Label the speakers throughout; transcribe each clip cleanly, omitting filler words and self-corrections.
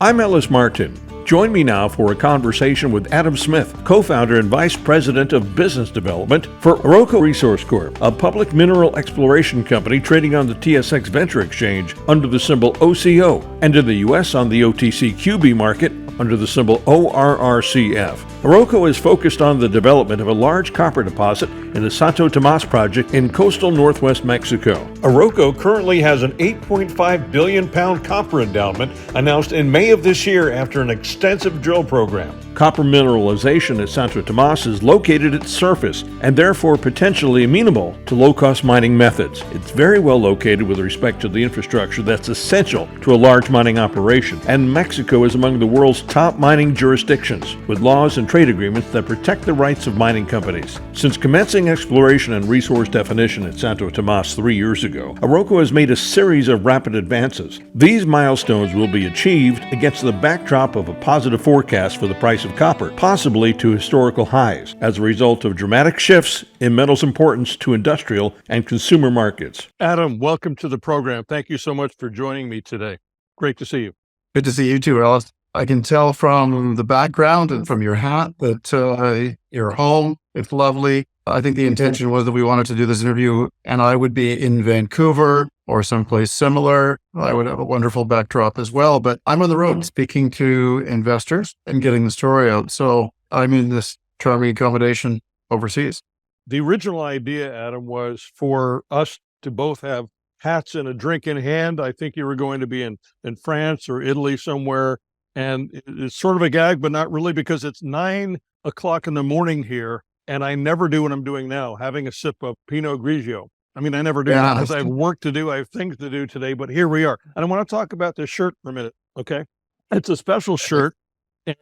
Speaker 1: I'm Ellis Martin. Join me now for a conversation with Adam Smith, co-founder and vice president of business development for Oroco Resource Corp, a public mineral exploration company trading on the TSX Venture Exchange under the symbol OCO, and in the U.S. on the OTCQB market under the symbol ORRCF. Oroco is focused on the development of a large copper deposit in the Santo Tomas Project in coastal northwest Mexico. Oroco currently has an 8.5 billion pound copper endowment announced in May of this year after an extensive drill program. Copper mineralization at Santo Tomas is located at surface and therefore potentially amenable to low-cost mining methods. It's very well located with respect to the infrastructure that's essential to a large mining operation, and Mexico is among the world's top mining jurisdictions, with laws and trade agreements that protect the rights of mining companies. Since commencing exploration and resource definition at Santo Tomas 3 years ago, Oroco has made a series of rapid advances. These milestones will be achieved against the backdrop of a positive forecast for the price of copper, possibly to historical highs, as a result of dramatic shifts in metal's importance to industrial and consumer markets. Adam, welcome to the program. Thank you so much for joining me today. Great to see you.
Speaker 2: Good to see you too, Ellis. I can tell from the background and from your hat that you're home. It's lovely. I think the intention was that we wanted to do this interview and I would be in Vancouver or someplace similar. I would have a wonderful backdrop as well, but I'm on the road speaking to investors and getting the story out. So I'm in this charming accommodation overseas.
Speaker 1: The original idea, Adam, was for us to both have hats and a drink in hand. I think you were going to be in France or Italy somewhere. And it's sort of a gag, but not really, because it's 9 o'clock in the morning here. And I never do what I'm doing now, having a sip of Pinot Grigio. I mean, I never do because I have work to do. I have things to do today, but here we are. And I want to talk about this shirt for a minute. Okay. It's a special shirt.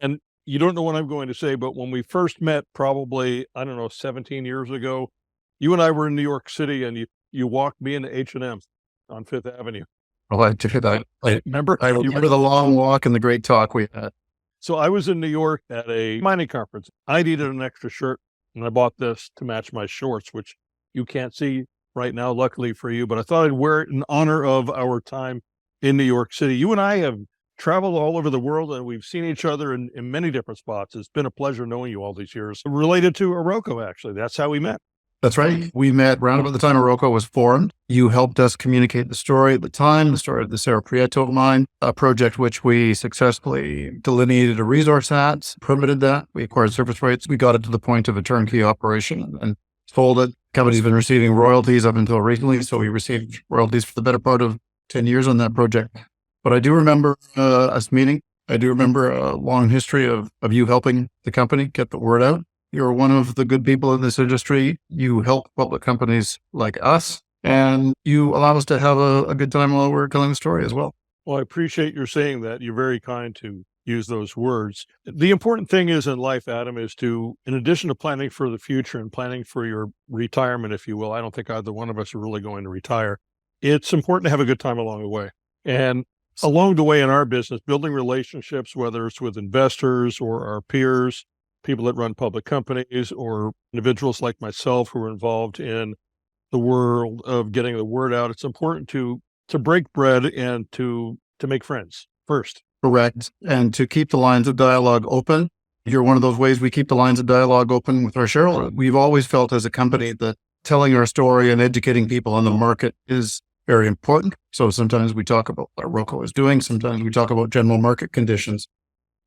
Speaker 1: And you don't know what I'm going to say, but when we first met, probably, 17 years ago, you and I were in New York City and you walked me into H&M on Fifth Avenue.
Speaker 2: Well, I remember the long walk and the great talk we had.
Speaker 1: So I was in New York at a mining conference. I needed an extra shirt, and I bought this to match my shorts, which you can't see right now, luckily for you, but I thought I'd wear it in honor of our time in New York City. You and I have traveled all over the world, and we've seen each other in many different spots. It's been a pleasure knowing you all these years. Related to Oroco, actually. That's how we met.
Speaker 2: That's right. We met around about the time Oroco was formed. You helped us communicate the story at the time, the story of the Cerro Prieto mine, a project which we successfully delineated a resource at, permitted that. We acquired surface rights. We got it to the point of a turnkey operation and sold it. Company's been receiving royalties up until recently. So we received royalties for the better part of 10 years on that project. But I do remember us meeting. I do remember a long history of you helping the company get the word out. You're one of the good people in this industry. You help public companies like us, and you allow us to have a good time while we're telling the story as well.
Speaker 1: Well, I appreciate your saying that. You're very kind to use those words. The important thing is in life, Adam, is to, in addition to planning for the future and planning for your retirement, if you will, I don't think either one of us are really going to retire. It's important to have a good time along the way. And along the way in our business, building relationships, whether it's with investors or our peers, people that run public companies, or individuals like myself who are involved in the world of getting the word out. It's important to break bread and to make friends first.
Speaker 2: Correct. And to keep the lines of dialogue open. You're one of those ways we keep the lines of dialogue open with our shareholders. We've always felt as a company that telling our story and educating people on the market is very important. So sometimes we talk about what Oroco is doing. Sometimes we talk about general market conditions,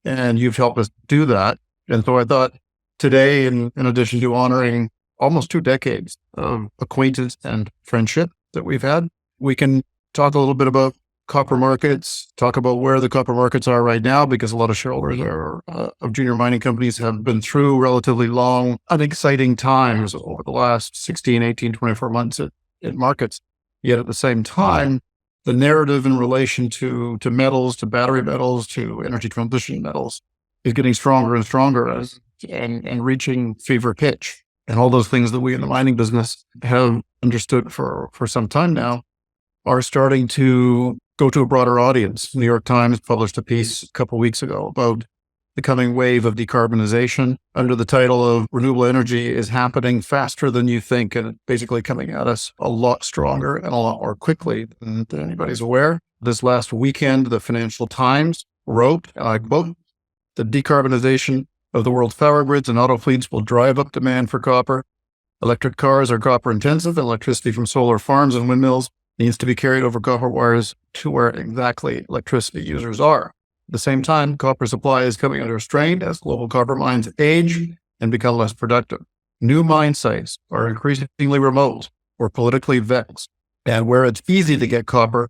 Speaker 2: and you've helped us do that. And so I thought today, in addition to honoring almost 2 decades of acquaintance and friendship that we've had, we can talk a little bit about copper markets, talk about where the copper markets are right now, because a lot of shareholders of junior mining companies have been through relatively long, unexciting times over the last 16, 18, 24 months in markets. Yet at the same time, the narrative in relation to metals, to battery metals, to energy transition metals is getting stronger and stronger and reaching fever pitch. And all those things that we in the mining business have understood for some time now are starting to go to a broader audience. New York Times published a piece a couple of weeks ago about the coming wave of decarbonization under the title of Renewable Energy is Happening Faster Than You Think, and basically coming at us a lot stronger and a lot more quickly than anybody's aware. This last weekend, the Financial Times wrote, and I quote, "The decarbonization of the world's power grids and auto fleets will drive up demand for copper. Electric cars are copper intensive, and electricity from solar farms and windmills needs to be carried over copper wires to where exactly electricity users are. At the same time, copper supply is coming under strain as global copper mines age and become less productive. New mine sites are increasingly remote or politically vexed, and where it's easy to get copper,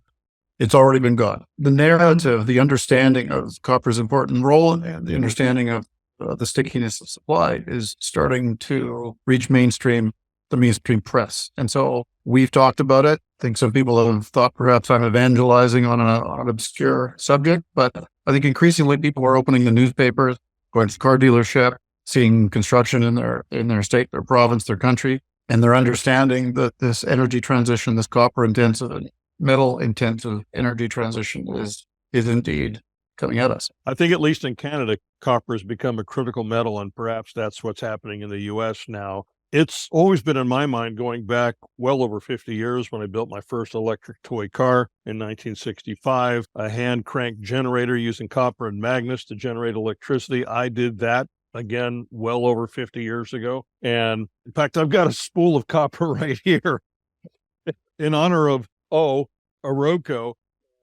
Speaker 2: it's already been gone." The narrative, the understanding of copper's important role and the understanding of the stickiness of supply is starting to reach the mainstream press. And so we've talked about it. I think some people have thought perhaps I'm evangelizing on an obscure subject, but I think increasingly people are opening the newspapers, going to the car dealership, seeing construction in their state, their province, their country, and they're understanding that this energy transition, this copper intensive and metal intensive energy transition is indeed coming at us.
Speaker 1: I think at least in Canada, copper has become a critical metal, and perhaps that's what's happening in the U.S. now. It's always been in my mind going back well over 50 years when I built my first electric toy car in 1965, a hand crank generator using copper and magnets to generate electricity. I did that again well over 50 years ago. And in fact, I've got a spool of copper right here in honor of Oroco.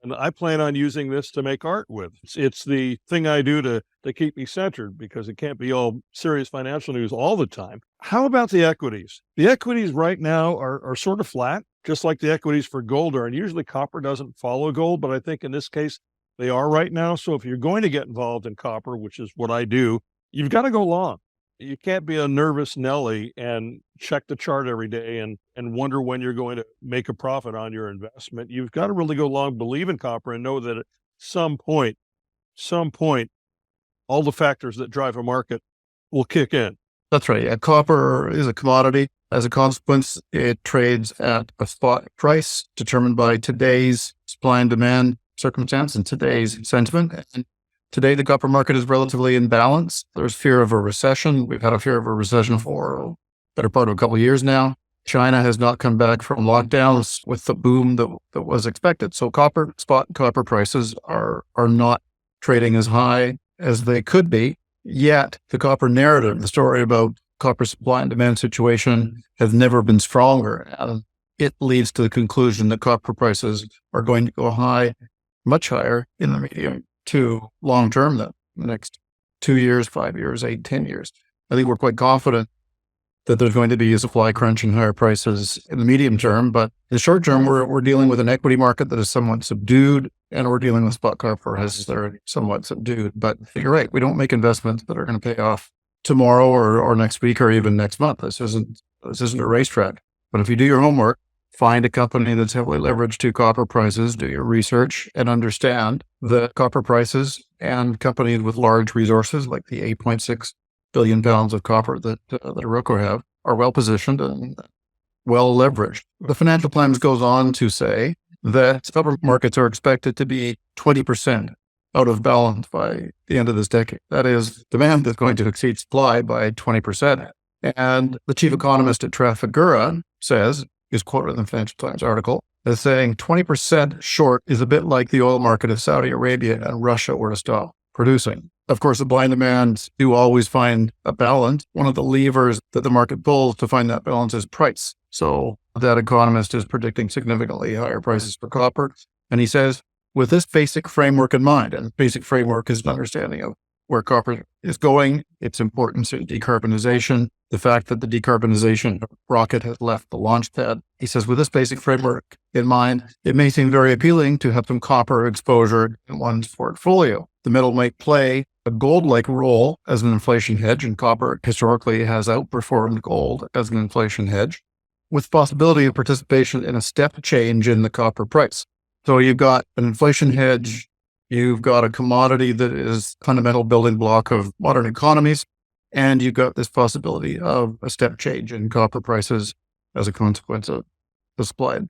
Speaker 1: And I plan on using this to make art with. It's the thing I do to keep me centered, because it can't be all serious financial news all the time. How about the equities? The equities right now are sort of flat, just like the equities for gold are. And usually copper doesn't follow gold, but I think in this case, they are right now. So if you're going to get involved in copper, which is what I do, you've got to go long. You can't be a nervous Nelly and check the chart every day and wonder when you're going to make a profit on your investment. You've got to really go long, believe in copper, and know that at some point, all the factors that drive a market will kick in.
Speaker 2: That's right. Yeah, copper is a commodity. As a consequence, it trades at a spot price determined by today's supply and demand circumstance and today's sentiment. And today, the copper market is relatively in balance. There's fear of a recession. We've had a fear of a recession for a better part of a couple of years now. China has not come back from lockdowns with the boom that was expected. So spot copper prices are not trading as high as they could be. Yet the copper narrative, the story about copper supply and demand situation, has never been stronger. And it leads to the conclusion that copper prices are going to go high, much higher in the medium to long term, the next 2 years, 5 years, 8, 10 years. I think we're quite confident that there's going to be a supply crunch and higher prices in the medium term. But in the short term, we're dealing with an equity market that is somewhat subdued, and we're dealing with spot copper prices that are somewhat subdued. But you're right, we don't make investments that are going to pay off tomorrow or next week or even next month. This isn't a racetrack. But if you do your homework, find a company that's heavily leveraged to copper prices, do your research, and understand that copper prices and companies with large resources like the 8.6 billion pounds of copper that Oroco have are well positioned and well leveraged. The Financial Times goes on to say that copper markets are expected to be 20% out of balance by the end of this decade. That is, demand is going to exceed supply by 20%. And the chief economist at Trafigura is quoted in the Financial Times article as saying 20% short is a bit like the oil market if Saudi Arabia and Russia were to stop producing. Of course, supply and demand do always find a balance. One of the levers that the market pulls to find that balance is price. So that economist is predicting significantly higher prices for copper. And he says, with this basic framework in mind, and the basic framework is an understanding of where copper is going, its importance in decarbonization, the fact that the decarbonization rocket has left the launch pad. He says, with this basic framework in mind, it may seem very appealing to have some copper exposure in one's portfolio. The metal might play a gold-like role as an inflation hedge, and copper historically has outperformed gold as an inflation hedge, with possibility of participation in a step change in the copper price. So you've got an inflation hedge, you've got a commodity that is fundamental building block of modern economies, and you've got this possibility of a step change in copper prices as a consequence of the supply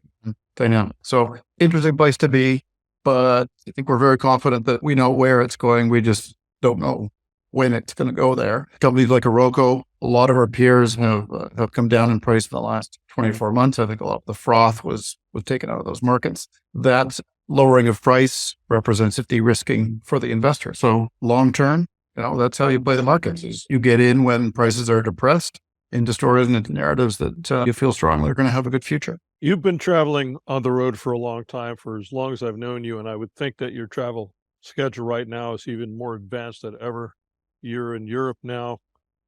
Speaker 2: dynamic. So interesting place to be, but I think we're very confident that we know where it's going. We just don't know when it's going to go there. Companies like Oroco, a lot of our peers have come down in price in the last 24 months. I think a lot of the froth was taken out of those markets. That lowering of price represents a de-risking for the investor. So long term, that's how you play the markets. Is you get in when prices are depressed into stories and into narratives that you feel strongly are going to have a good future.
Speaker 1: You've been traveling on the road for a long time, for as long as I've known you, and I would think that your travel schedule right now is even more advanced than ever. You're in Europe now.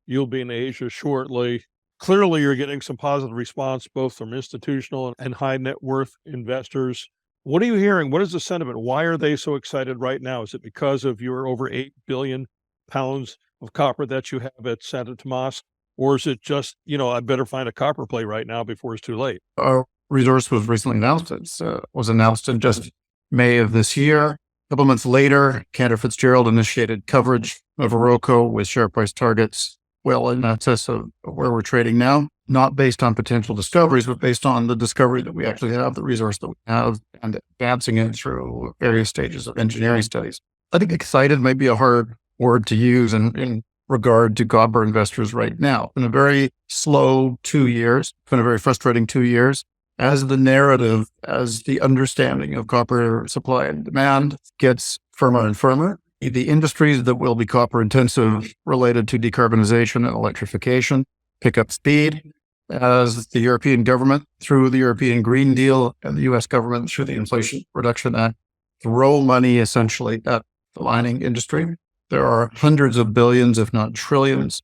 Speaker 1: You'll be in Asia shortly. Clearly, you're getting some positive response, both from institutional and high net worth investors. What are you hearing? What is the sentiment? Why are they so excited right now? Is it because of your over 8 billion pounds of copper that you have at Santo Tomas? Or is it just, I better find a copper play right now before it's too late?
Speaker 2: Our resource was recently announced. It was announced in just May of this year. A couple months later, Cantor Fitzgerald initiated coverage of Oroco with share price targets well in excess of where we're trading now, not based on potential discoveries, but based on the discovery that we actually have, the resource that we have, and advancing it through various stages of engineering studies. I think excited might be a hard word to use in regard to copper investors right now. It's been a very slow 2 years. It's been a very frustrating 2 years. As the narrative, as the understanding of copper supply and demand gets firmer and firmer, the industries that will be copper intensive related to decarbonization and electrification pick up speed as the European government, through the European Green Deal, and the US government through the Inflation Reduction Act, throw money essentially at the mining industry. There are hundreds of billions, if not trillions,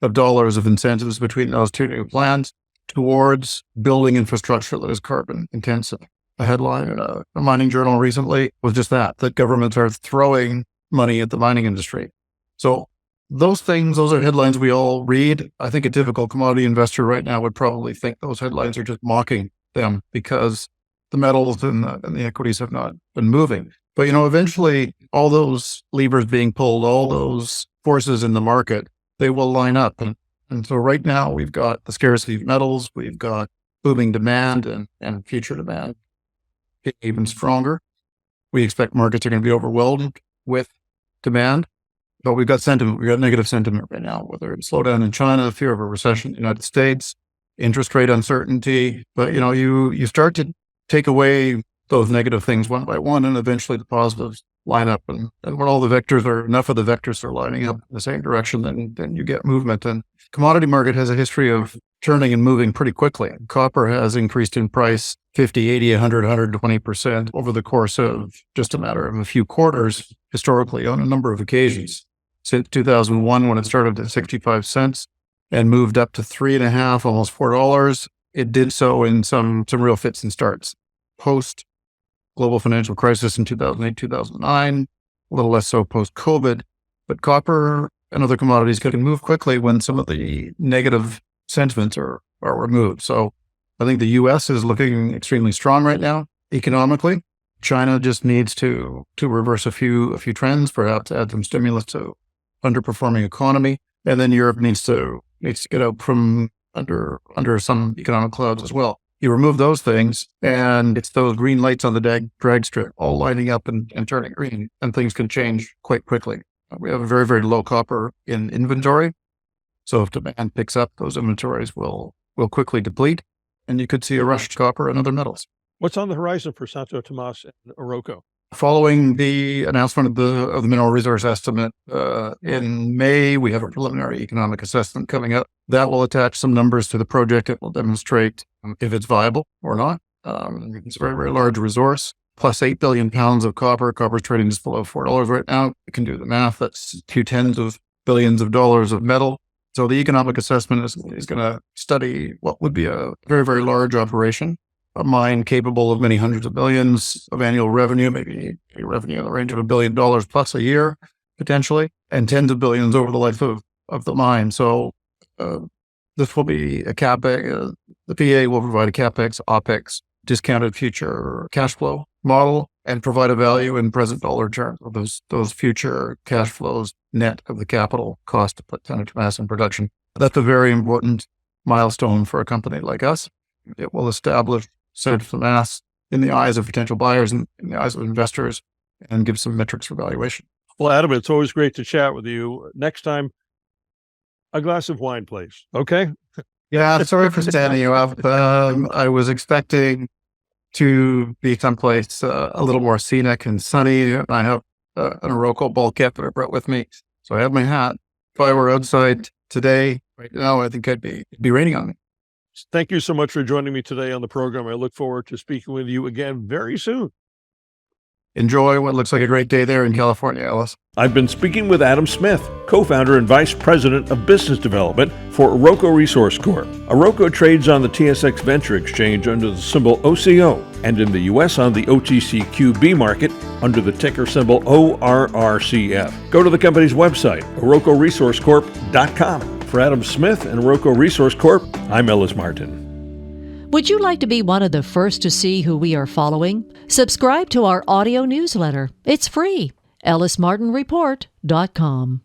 Speaker 2: of dollars of incentives between those two new plans towards building infrastructure that is carbon intensive. A headline in a mining journal recently was just that governments are throwing money at the mining industry. So those things, those are headlines we all read. I think a typical commodity investor right now would probably think those headlines are just mocking them because the metals and the equities have not been moving. But, eventually all those levers being pulled, all those forces in the market, they will line up. And so right now we've got the scarcity of metals, we've got booming demand and future demand even stronger. We expect markets are going to be overwhelmed with demand, but we've got sentiment. We've got negative sentiment right now, whether it's slowdown in China, fear of a recession in the United States, interest rate uncertainty. But, you start to take away those negative things one by one, and eventually the positives line up. And when all the vectors enough of the vectors are lining up in the same direction, then you get movement. And commodity market has a history of turning and moving pretty quickly. Copper has increased in price 50, 80, 100, 120% over the course of just a matter of a few quarters, historically on a number of occasions. Since 2001, when it started at 65 cents and moved up to $3.50, almost $4, it did so in some real fits and starts. Post global financial crisis in 2008, 2009, a little less so post-COVID, but copper and other commodities can move quickly when some of the negative sentiments are removed. So I think the U.S. is looking extremely strong right now economically. China just needs to reverse a few trends, perhaps add some stimulus to underperforming economy, and then Europe needs to get out from under some economic clouds as well. You remove those things, and it's those green lights on the drag strip all lining up and turning green, and things can change quite quickly. We have a very, very low copper in inventory. So if demand picks up, those inventories will quickly deplete, and you could see a rush to copper and other metals.
Speaker 1: What's on the horizon for Santo Tomas and Oroco?
Speaker 2: Following the announcement of the mineral resource estimate in May, we have a preliminary economic assessment coming up that will attach some numbers to the project. It will demonstrate if it's viable or not. It's a very, very large resource, plus 8 billion pounds of copper. Copper's trading just below $4 right now. You can do the math. That's 2/10 of billions of dollars of metal. So the economic assessment is going to study what would be a very, very large operation, a mine capable of many hundreds of millions of annual revenue, maybe a revenue in the range of $1 billion plus a year, potentially, and tens of billions over the life of the mine. So this will be a CapEx. The PA will provide a CapEx, OpEx, discounted future cash flow model and provide a value in present dollar terms of those future cash flows net of the capital cost to put Santo Tomas in production. That's a very important milestone for a company like us. It will establish Santo Tomas in the eyes of potential buyers and in the eyes of investors and give some metrics for valuation.
Speaker 1: Well, Adam, it's always great to chat with you. Next time, a glass of wine, please. Okay?
Speaker 2: Yeah, sorry for standing you up. I was expecting to be someplace a little more scenic and sunny. I have an Oroco bulkhead that I brought with me, so I have my hat. If I were outside today, right now, I think it'd be raining on me.
Speaker 1: Thank you so much for joining me today on the program. I look forward to speaking with you again very soon.
Speaker 2: Enjoy what looks like a great day there in California, Ellis.
Speaker 1: I've been speaking with Adam Smith, co-founder and vice president of business development for Oroco Resource Corp. Oroco trades on the TSX Venture Exchange under the symbol OCO and in the U.S. on the OTCQB market under the ticker symbol ORRCF. Go to the company's website, orocoresourcecorp.com. For Adam Smith and Oroco Resource Corp, I'm Ellis Martin.
Speaker 3: Would you like to be one of the first to see who we are following? Subscribe to our audio newsletter. It's free. EllisMartinReport.com.